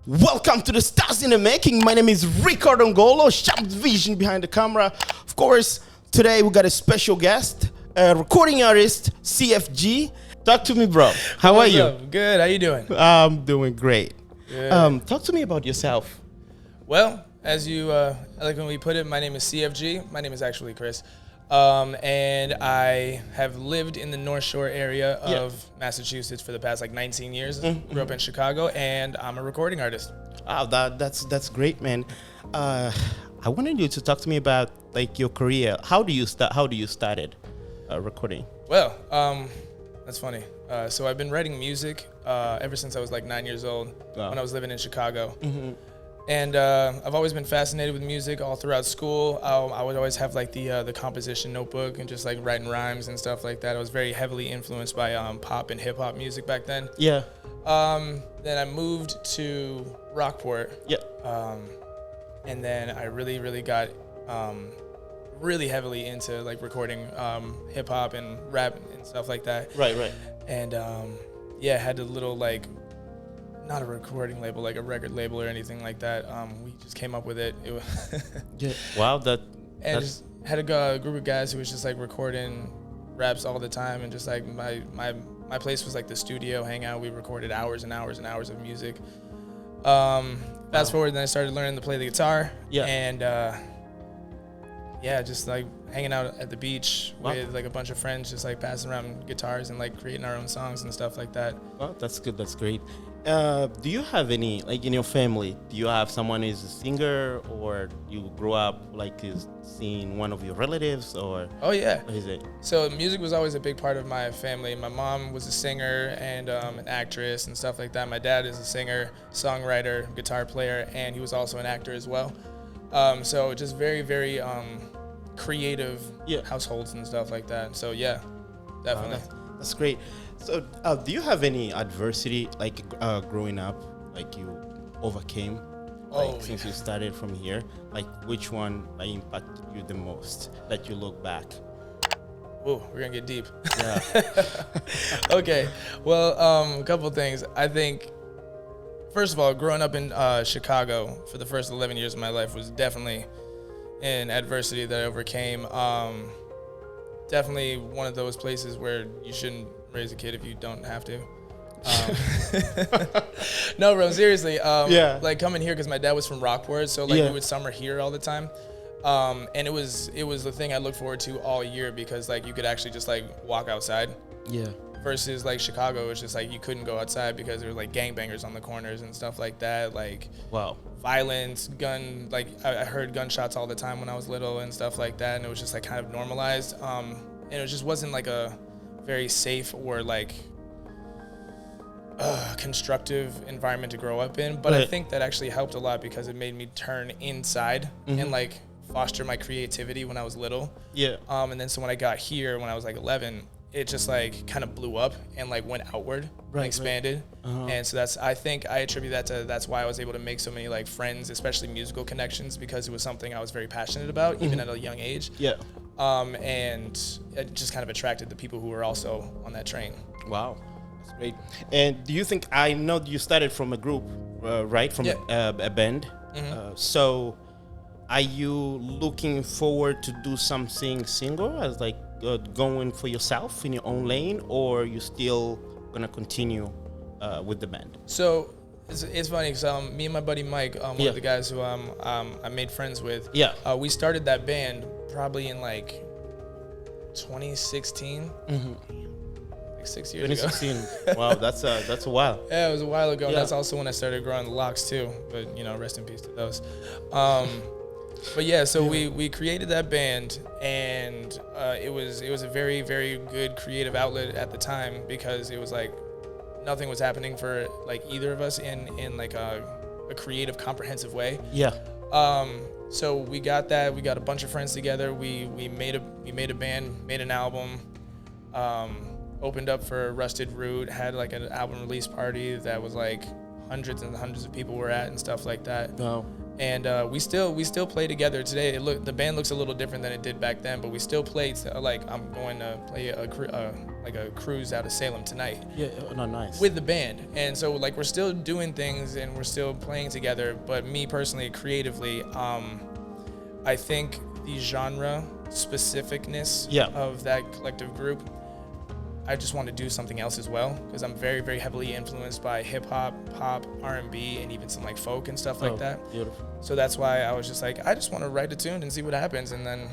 Welcome to the Stars in the Making. My name is Ricardo Ngolo, Sham's Vision behind the camera. Of course, today we got a special guest, a recording artist, CFG. Talk to me, bro. How are you? Up? Good. How you doing? I'm doing great. Good. Talk to me about yourself. Well, as you like when we put it, my name is CFG. My name is actually Chris. And I have lived in the North Shore area of Massachusetts for the past 19 years. Grew up in Chicago, and I'm a recording artist. Oh, that's great, man. I wanted you to talk to me about your career. How do you started recording? Well, that's funny. So I've been writing music ever since I was 9 years old when I was living in Chicago. And I've always been fascinated with music all throughout school. I would always have the composition notebook and just writing rhymes and stuff like that. I was very heavily influenced by pop and hip hop music back then. Yeah. Then I moved to Rockport. Yeah. And then I really got really heavily into recording hip hop and rap and stuff like that. Right. And had a little not a recording label, like a record label or anything like that. We just came up with it. It was yeah. Wow. Just had a group of guys who was just recording raps all the time, and just my place was the studio hangout. We recorded hours and hours and hours of music. Fast forward, then I started learning to play the guitar. Yeah. And just hanging out at the beach with a bunch of friends, just passing around guitars and creating our own songs and stuff like that. Well, that's good. That's great. Do you have any, in your family, do you have someone who's a singer, or you grew up seeing one of your relatives, or? Oh, yeah. What is it? So music was always a big part of my family. My mom was a singer and an actress and stuff like that. My dad is a singer, songwriter, guitar player, and he was also an actor as well. So just very, very creative households and stuff like that. So yeah, definitely. That's great. So do you have any adversity growing up, you overcame since you started from here? Which one impacted you the most that you look back? Oh, we're gonna get deep. Yeah. Okay. Well, a couple of things. I think, first of all, growing up in Chicago for the first 11 years of my life was definitely an adversity that I overcame. Definitely one of those places where you shouldn't raise a kid if you don't have to. No, bro, seriously. Coming here, because my dad was from Rockport, so we would summer here all the time. And it was the thing I looked forward to all year, because you could actually just walk outside. Yeah. Versus Chicago, it's just you couldn't go outside because there were gangbangers on the corners and stuff like that. Wow. Violence, gun, I heard gunshots all the time when I was little and stuff like that, and it was just kind of normalized. And it just wasn't a very safe or constructive environment to grow up in. But I think that actually helped a lot, because it made me turn inside and foster my creativity when I was little. Yeah. And then so when I got here when I was 11, it just kind of blew up and went outward and expanded. Right. Uh-huh. And so I think I attribute that to, that's why I was able to make so many friends, especially musical connections, because it was something I was very passionate about, even at a young age. Yeah. And it just kind of attracted the people who were also on that train. Wow. That's great. And do you think, I know you started from a group, right? From a band. Mm-hmm. So are you looking forward to do something single, as going for yourself in your own lane, or are you still gonna continue with the band? So it's funny, because me and my buddy Mike, one of the guys who I made friends with, we started that band probably in 2016. Mm-hmm. 6 years 2016. Ago. Wow, that's a while. Yeah, it was a while ago. Yeah. That's also when I started growing the locks too. But rest in peace to those. But yeah, so we created that band, and it was a very, very good creative outlet at the time, because it was nothing was happening for either of us in a creative, comprehensive way. Yeah. So we got that. We got a bunch of friends together. We made a band, made an album. Opened up for Rusted Root, had an album release party that was hundreds and hundreds of people were at and stuff like that. Oh. And we still play together today. The band looks a little different than it did back then, but we still play. Like I'm going to play a cruise out of Salem tonight. Yeah, no, nice. With the band, and so like we're still doing things and we're still playing together. But me personally, creatively, I think the genre specificness of that collective group, I just want to do something else as well, because I'm very, very heavily influenced by hip hop, pop, R&B, and even some like folk and stuff like that. Beautiful. So that's why I was just like, I just want to write a tune and see what happens, and then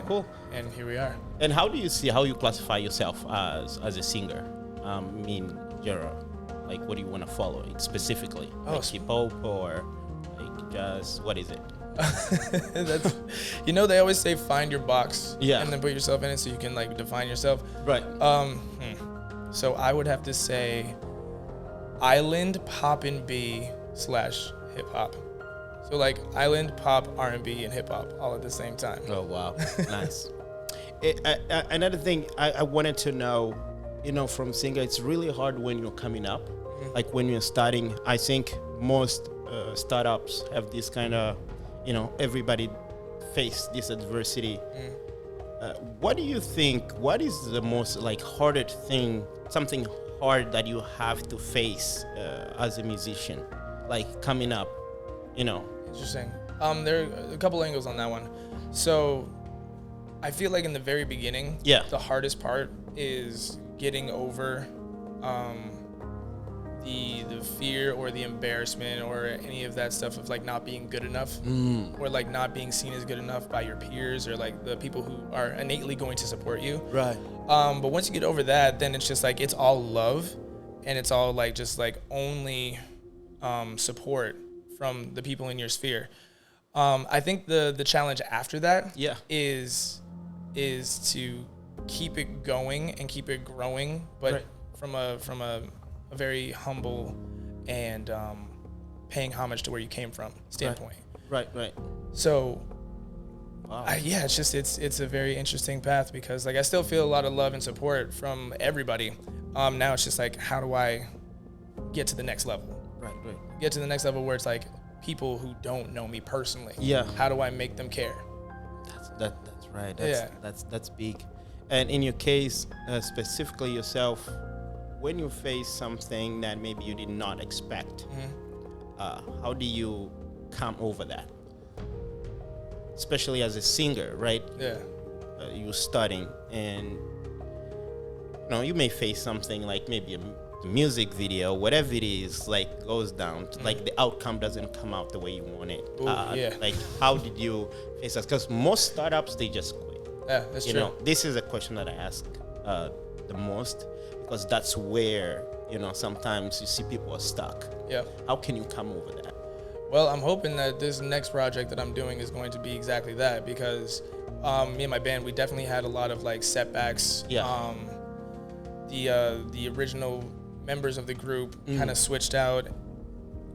cool. And here we are. And how you classify yourself as a singer? I mean, general, like what do you want to follow specifically? Like hip hop or like jazz? What is it? That's, they always say find your box, yeah, and then put yourself in it so you can like define yourself. Right. So I would have to say island pop and B / hip hop. So like island pop, R&B, and hip hop all at the same time. Oh wow, nice. Another thing I wanted to know, from singer, it's really hard when you're coming up, like when you're starting. I think most startups have this kind of, everybody face this adversity. What do you think? What is the most like hardest thing? Something hard that you have to face as a musician, like coming up, Interesting. There are a couple angles on that one. So I feel like in the very beginning, the hardest part is getting over the fear or the embarrassment or any of that stuff of like not being good enough or like not being seen as good enough by your peers or like the people who are innately going to support you. Right. But once you get over that, then it's just like it's all love and it's all like just like only support from the people in your sphere. I think the challenge after that is to keep it going and keep it growing, but from a very humble and paying homage to where you came from standpoint. Right. So, wow. It's a very interesting path because like I still feel a lot of love and support from everybody. Now it's just like, how do I get to the next level? Right. Get to the next level where it's like people who don't know me personally. Yeah. How do I make them care? That's right. That's big. And in your case, specifically yourself, when you face something that maybe you did not expect, how do you come over that? Especially as a singer, right? Yeah. You're studying, and you may face something like maybe a music video, whatever it is, like goes down, like the outcome doesn't come out the way you want it. Like how did you face that? Because most startups, they just quit. Yeah, that's true. This is a question that I ask the most. Because that's where, sometimes you see people are stuck. Yeah. How can you come over that? Well, I'm hoping that this next project that I'm doing is going to be exactly that because me and my band, we definitely had a lot of like setbacks. Yeah. The original members of the group kind of switched out,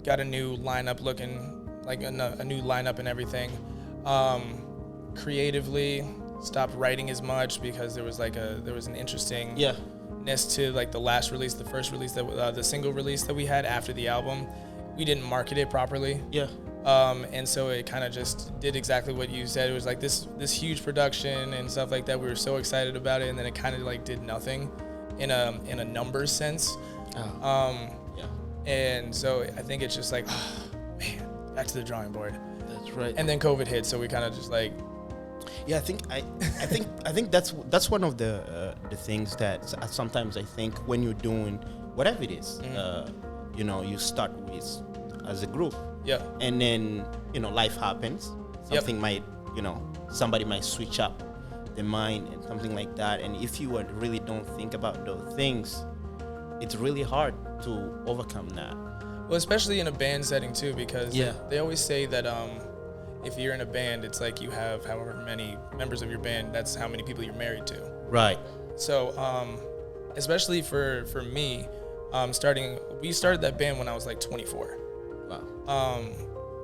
got a new lineup looking like a new lineup and everything. Creatively, stopped writing as much because there was an interesting to like the last release, the first release that the single release that we had after the album. We didn't market it properly. Yeah. And so it kind of just did exactly what you said. It was like this huge production and stuff like that. We were so excited about it, and then it kind of like did nothing in a numbers sense. And so I think it's just like, man, back to the drawing board. That's right. And then COVID hit, so we kind of just like. Yeah, I think that's one of the things that sometimes I think when you're doing whatever it is, you start with as a group. Yeah. And then life happens. Something might somebody might switch up their mind and something like that. And if you really don't think about those things, it's really hard to overcome that. Well, especially in a band setting too, because they always say that if you're in a band, it's like you have however many members of your band, that's how many people you're married to. Right. So, especially for me, we started that band when I was like 24. Wow.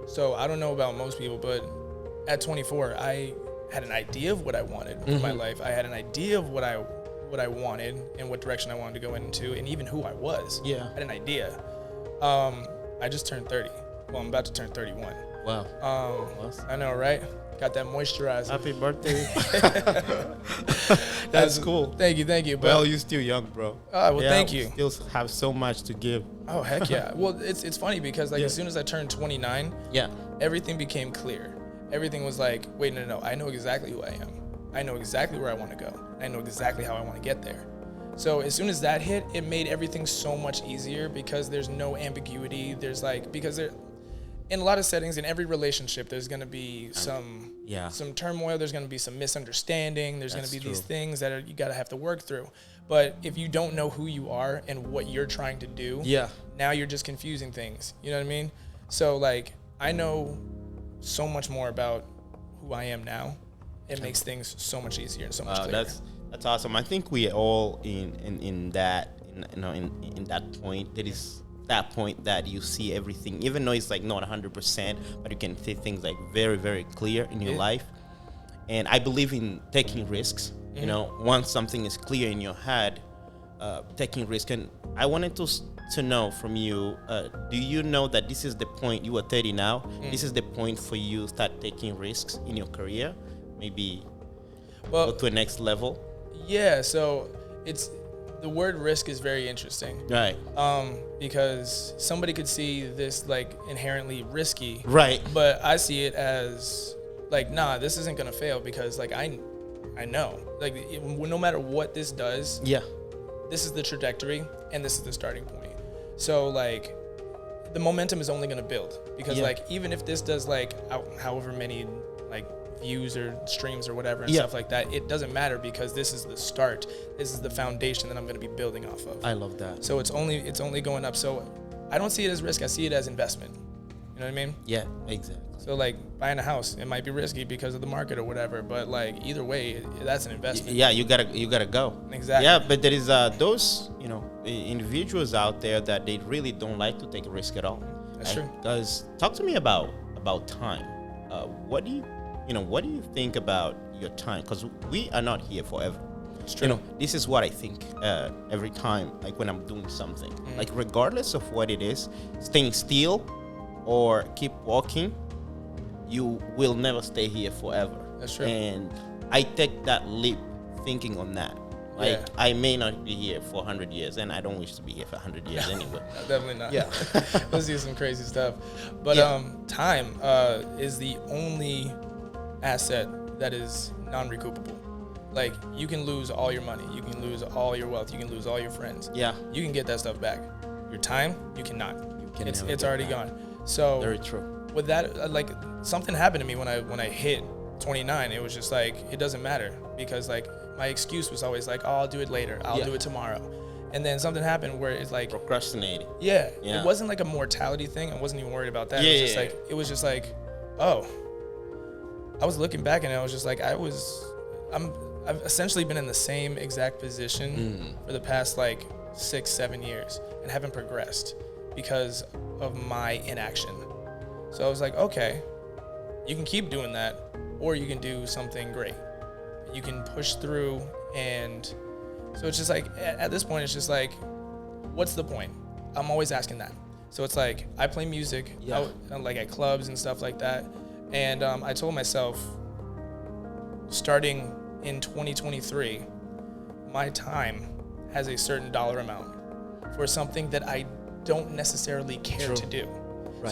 So I don't know about most people, but at 24, I had an idea of what I wanted for my life. I had an idea of what I wanted and what direction I wanted to go into, and even who I was. Yeah. I had an idea. I just turned 30. Well, I'm about to turn 31. Wow. Awesome. I know, right? Got that moisturizer. Happy birthday. That's cool. Thank you. But, Well, you're still young, bro. Thank you. Still have so much to give. Oh, heck yeah. Well, it's funny because as soon as I turned 29, everything became clear. Everything was like, wait, no, I know exactly who I am. I know exactly where I want to go. I know exactly how I want to get there. So as soon as that hit, it made everything so much easier because there's no ambiguity. There's in a lot of settings, in every relationship, there's going to be some turmoil. There's going to be some misunderstanding. There's going to be these things that you got to have to work through. But if you don't know who you are and what you're trying to do, now you're just confusing things. You know what I mean? So I know so much more about who I am now. It makes things so much easier and so much clearer. That's awesome. I think we are all in that point. There is that point that you see everything, even though it's not 100%, but you can see things very, very clear in your life. And I believe in taking risks. You know, once something is clear in your head, taking risk. And I wanted to know from you, do you know that this is the point? You are 30 now. This is the point for you to start taking risks in your career, maybe go to the next level? Yeah, so the word risk is very interesting. Right. Because somebody could see this inherently risky. Right. But I see it as nah, this isn't going to fail because I know. No matter what this does, this is the trajectory and this is the starting point. So the momentum is only going to build because even if this does however many views or streams or whatever and stuff like that, it doesn't matter because this is the start. This is the foundation that I'm going to be building off of. I love that. So it's only going up. So I don't see it as risk. I see it as investment. You know what I mean? Yeah, exactly. So buying a house, it might be risky because of the market or whatever, but either way, that's an investment. Yeah, you gotta go. Exactly. Yeah, but there is those individuals out there that they really don't like to take a risk at all. That's true. Because talk to me about time. What do you think about your time? Because we are not here forever. It's true. This is what I think every time, when I'm doing something, regardless of what it is, staying still or keep walking, you will never stay here forever. That's true. And I take that leap thinking on that. I may not be here for 100 years, and I don't wish to be here for 100 years anyway. Definitely not. Yeah. Let's do some crazy stuff. But time is the only asset that is non-recoupable. You can lose all your money, you can lose all your wealth, you can lose all your friends. Yeah. You can get that stuff back. Your time, you cannot. It's already gone. So very true. With that, something happened to me when I hit 29. It was just it doesn't matter because my excuse was always I'll do it later. I'll do it tomorrow. And then something happened where it's procrastinating. Yeah. It wasn't a mortality thing. I wasn't even worried about that. It was just oh, I was looking back and I was just I've essentially been in the same exact position for the past 6-7 years and haven't progressed because of my inaction. So I was okay, you can keep doing that or you can do something great. You can push through, and so it's just at this point it's just what's the point? I'm always asking that. So it's I play music out at clubs and stuff like that, and I told myself starting in 2023 my time has a certain dollar amount for something that I don't necessarily care to do. Right.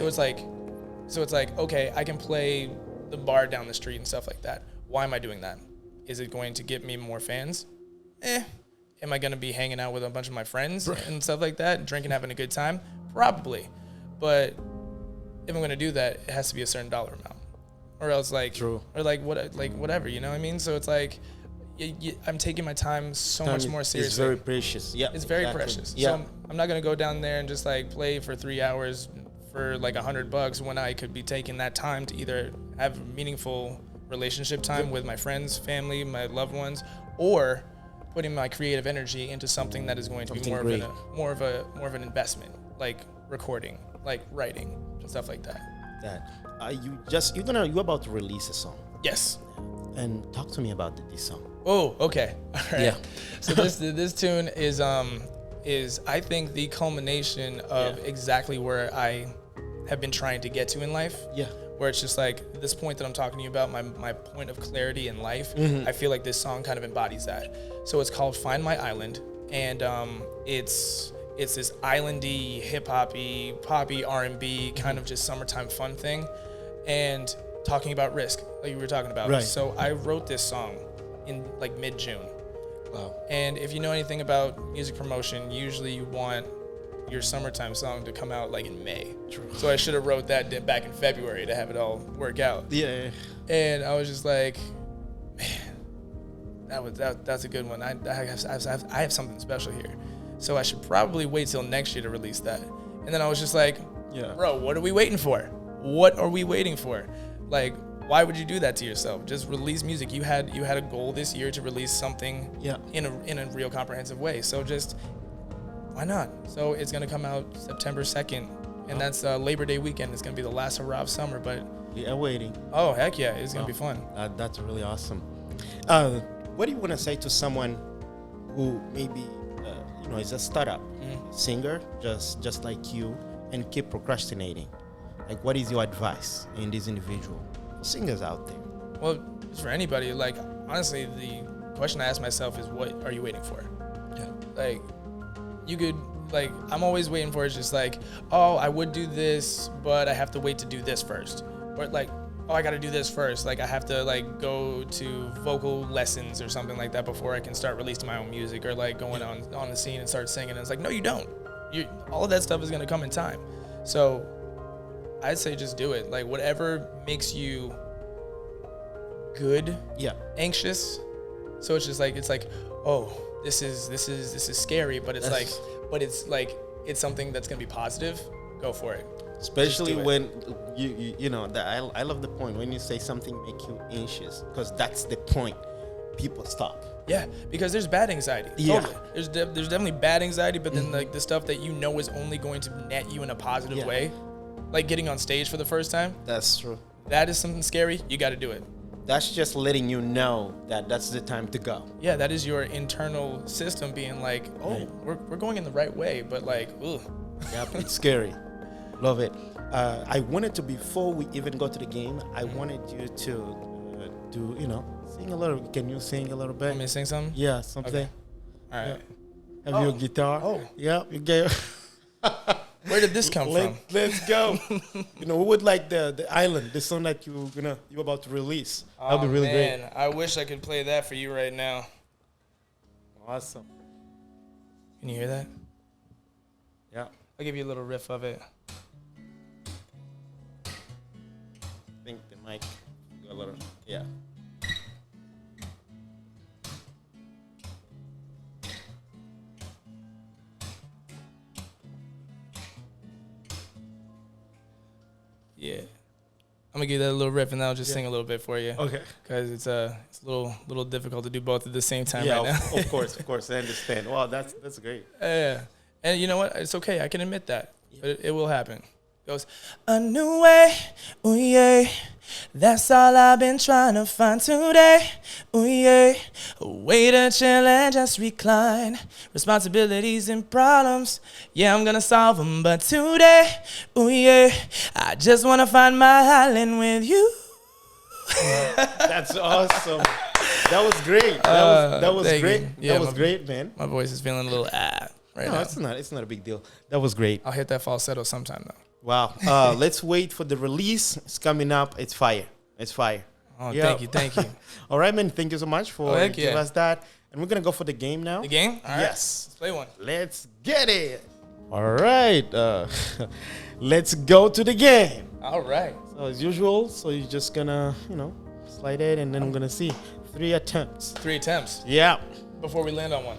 So it's okay, I can play the bar down the street and stuff like that. Why am I doing that? Is it going to get me more fans? Am I going to be hanging out with a bunch of my friends and stuff like that, drinking, having a good time? Probably. But if I'm going to do that, it has to be a certain dollar amount. Or else True. Or whatever, you know what I mean? So it's I'm taking my time so much more seriously. It's very precious. Yeah. It's very precious. Yeah. So I'm not going to go down there and just play for 3 hours for $100 when I could be taking that time to either have meaningful relationship time with my friends, family, my loved ones, or putting my creative energy into something that is going to be more of an investment, like recording, like writing and stuff like that. You're about to release a song. Yes. And talk to me about this song. Oh, okay. All right. Yeah. So this tune is I think the culmination of exactly where I have been trying to get to in life. Yeah. where it's just like this point that I'm talking to you about, my point of clarity in life. I feel like this song kind of embodies that. So it's called Find My Island, and it's this islandy, hip-hoppy, poppy, R&B kind of just summertime fun thing, and talking about risk, like you were talking about. Right. So I wrote this song in like mid-June. Wow. And if you know anything about music promotion, usually you want your summertime song to come out like in May. True. So I should have wrote that back in February to have it all work out. Yeah. And I was just like, man, that's a good one. I have something special here. So I should probably wait till next year to release that. And then I was just like, Yeah. bro, what are we waiting for? What are we waiting for? Like, why would you do that to yourself? Just release music. You had a goal this year to release something in a real comprehensive way. So just why not? So it's gonna come out September 2nd, and that's Labor Day weekend. It's gonna be the last hurrah of summer. But Yeah, waiting. oh heck yeah, it's gonna be fun. That's really awesome. What do you want to say to someone who maybe is a startup singer, just like you, and keep procrastinating? Like, what is your advice in this individual singers out there? Well, just for anybody, like honestly, the question I ask myself is, what are you waiting for? Yeah. Like, you could, like, I'm always waiting for, it's just like, oh, I would do this, but I have to wait to do this first. Or like, oh, I got to do this first. Like, I have to like go to vocal lessons or something like that before I can start releasing my own music, or like going on the scene and start singing. And it's like, no, you don't. All of that stuff is going to come in time. So I'd say just do it. Like, whatever makes you good, anxious. So it's just like, oh, this is scary, but it's it's something that's gonna be positive. Go for it. Especially when I love the point when you say something make you anxious, because that's the point. People stop. Yeah, because there's bad anxiety. Yeah. Totally. There's definitely bad anxiety, but then like the stuff that you know is only going to net you in a positive way, like getting on stage for the first time. That's true. That is something scary. You got to do it. That's just letting you know that that's the time to go. Yeah, that is your internal system being like, oh, we're going in the right way, but like, ugh. Yep, it's scary. Love it. I wanted to, before we even go to the game, I wanted you to sing a little. Can you sing a little bit? Want me to sing something? Yeah, something. Okay. All right. Yeah. Have you a guitar? Oh. Yeah, you gave. Where did this come from? Let's go. We would like the Island, the song that you're about to release. That'll be really great. I wish I could play that for you right now. Awesome. Can you hear that? Yeah. I'll give you a little riff of it. I think the mic got a little. Yeah. Yeah, I'm gonna give that a little riff, and then I'll just sing a little bit for you. Okay. Because it's a little difficult to do both at the same time Yeah, right now. of course, I understand. Wow, that's great. Yeah, and you know what? It's okay. I can admit that, but it will happen. It goes a new way, ooh yeah. That's all I've been trying to find today, ooh yeah. A way to chill and just recline. Responsibilities and problems, yeah, I'm gonna solve them. But today, ooh yeah, I just wanna find my island with you. That's awesome. That was great. That was great. Yeah, that was great, man. My voice is feeling a little right now. It's not a big deal. That was great. I'll hit that falsetto sometime though. Wow. Let's wait for the release. It's coming up. It's fire. Oh, Yeah. thank you. All right, man. Thank you so much for giving us that. And we're gonna go for the game now. The game? All right. Yes. Let's play one. Let's get it. All right. Let's go to the game. All right. So as usual, so you're just gonna, slide it, and then I'm gonna see 3 attempts. 3 attempts Yeah. before we land on one.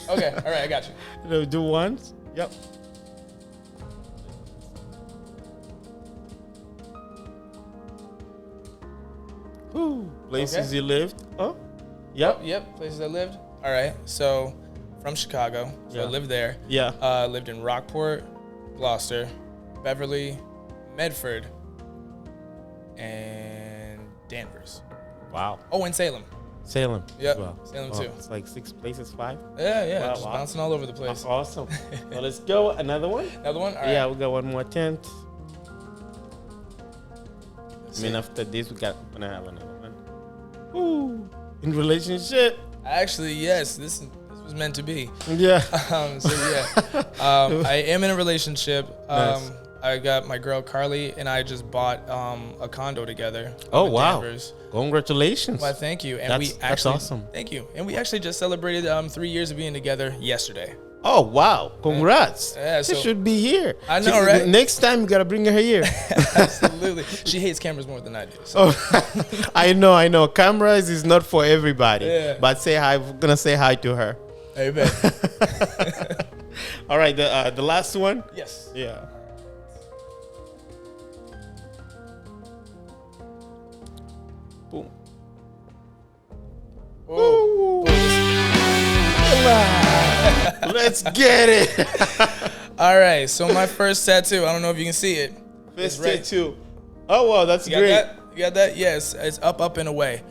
Okay. All right. I got you. Do once. Yep. Ooh, places you lived. Oh, yep. Yep. Places I lived. All right. So from Chicago. So I lived there. Yeah. Lived in Rockport, Gloucester, Beverly, Medford, and Danvers. Wow. Oh, and Salem. Salem. Yep. Well. Salem too. It's like 6 places, 5. Yeah. Wow, Just wow. bouncing all over the place. Awesome. Well, let's go. Another one. Another one. All right. Yeah, we got one more attempt. I mean, after this, we're gonna have another one. Ooh, in relationship. Actually, yes, this was meant to be. Yeah. I am in a relationship. Nice. I got my girl Carly, and I just bought a condo together. Oh, wow. Danvers. Congratulations. Well, thank you. And that's awesome. Thank you. And we actually just celebrated 3 years of being together yesterday. Oh, wow. Congrats. Yeah, she so- should be here. I know, right? Next time, you got to bring her here. Absolutely. She hates cameras more than I do. So. Oh, I know. Cameras is not for everybody. Yeah. But say hi. I'm going to say hi to her. Amen. All right. The last one? Yes. Yeah. Boom. Whoa. Let's get it. All right. So my first tattoo, I don't know if you can see it. First right. tattoo. Oh, wow. That's You got great. that? You got that? Yes. It's up and away.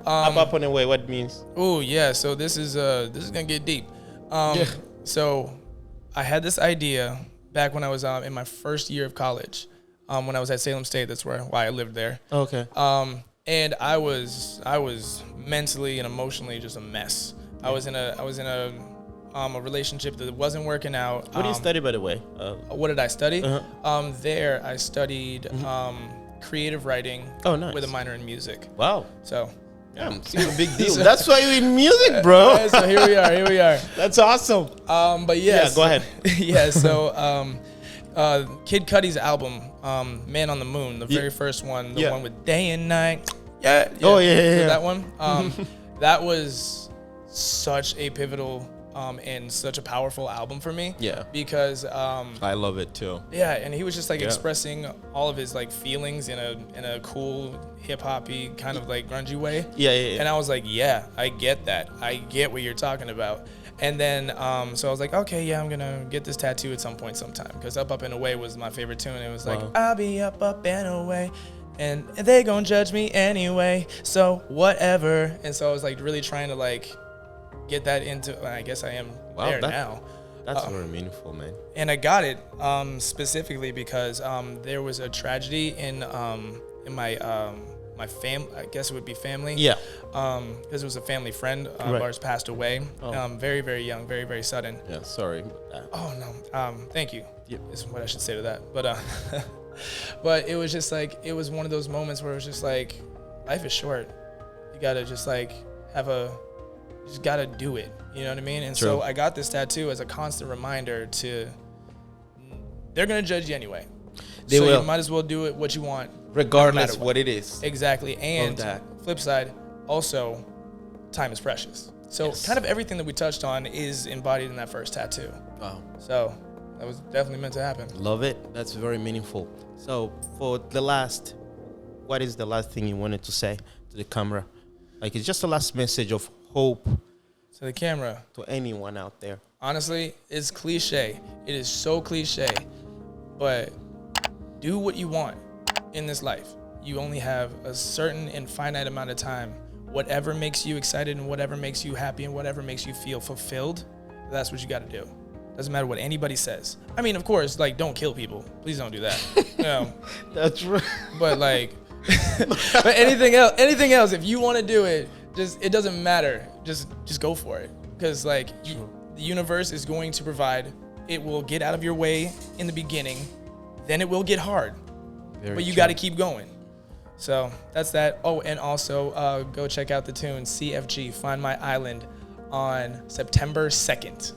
Up and away. What it means? Oh yeah. So this is gonna get deep. Yeah. So I had this idea back when I was in my first year of college. When I was at Salem State, that's why I lived there. Okay. And I was mentally and emotionally just a mess. I was in a relationship that wasn't working out. What do you study, by the way? What did I study? Uh-huh. There I studied creative writing. Oh, nice. With a minor in music. Wow. So. Yeah, see, a big deal. That's why you're in music, bro. Yeah, so here we are. That's awesome. But yes. Yeah, go ahead. Yeah, so Kid Cudi's album, Man on the Moon, the very first one, the one with Day and Night. Yeah. Oh, yeah. So that one. That was such a pivotal and such a powerful album for me. Yeah. Because I love it too. yeah, and he was just like expressing all of his like feelings in a cool hip hoppy kind of like grungy way. Yeah. And I was like, yeah, I get that. I get what you're talking about. And then, so I was like, okay, yeah, I'm gonna get this tattoo at some point, sometime, because Up and Away was my favorite tune. It was like, I'll be up and away, and they gonna judge me anyway, so whatever. And so I was like really trying to like get that into. I guess I am there now. That's very meaningful, man. And I got it specifically because there was a tragedy in my family. I guess it would be family. Yeah. Because it was a family friend of ours passed away. Very, very young, very, very sudden. Yeah, sorry about that. Oh no. Thank you. Yep. Is what I should say to that. But but it was just like, it was one of those moments where it was just like, life is short. You gotta just like you just gotta do it. You know what I mean? And so I got this tattoo as a constant reminder they're gonna judge you anyway. They will. You might as well do it what you want. Regardless what it is. Exactly. And flip side, also, time is precious. So kind of everything that we touched on is embodied in that first tattoo. Wow. So that was definitely meant to happen. Love it. That's very meaningful. So what is the last thing you wanted to say to the camera? Like, it's just a last message of hope To the camera. to anyone out there. Honestly, it's cliche. It is so cliche. But do what you want in this life. You only have a certain and finite amount of time. Whatever makes you excited and whatever makes you happy and whatever makes you feel fulfilled, that's what you got to do. Doesn't matter what anybody says. I mean, of course, like, don't kill people. Please don't do that. You know. That's right. But like, but anything else, if you want to do it, it doesn't matter. Just go for it. Because like, the universe is going to provide. It will get out of your way in the beginning, then it will get hard. But you got to keep going. So that's that. Oh, and also go check out the tune CFG, Find My Island, on September 2nd.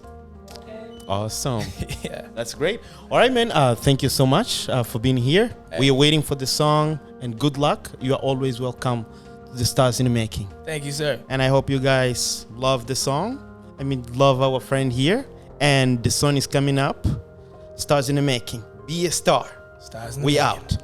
Awesome. Yeah. That's great. All right, man. Thank you so much for being here. Hey. We are waiting for the song, and good luck. You are always welcome to the Stars in the Making. Thank you, sir. And I hope you guys love the song. Love our friend here. And the song is coming up. Stars in the Making. Be a star. Stars in the We Making. out.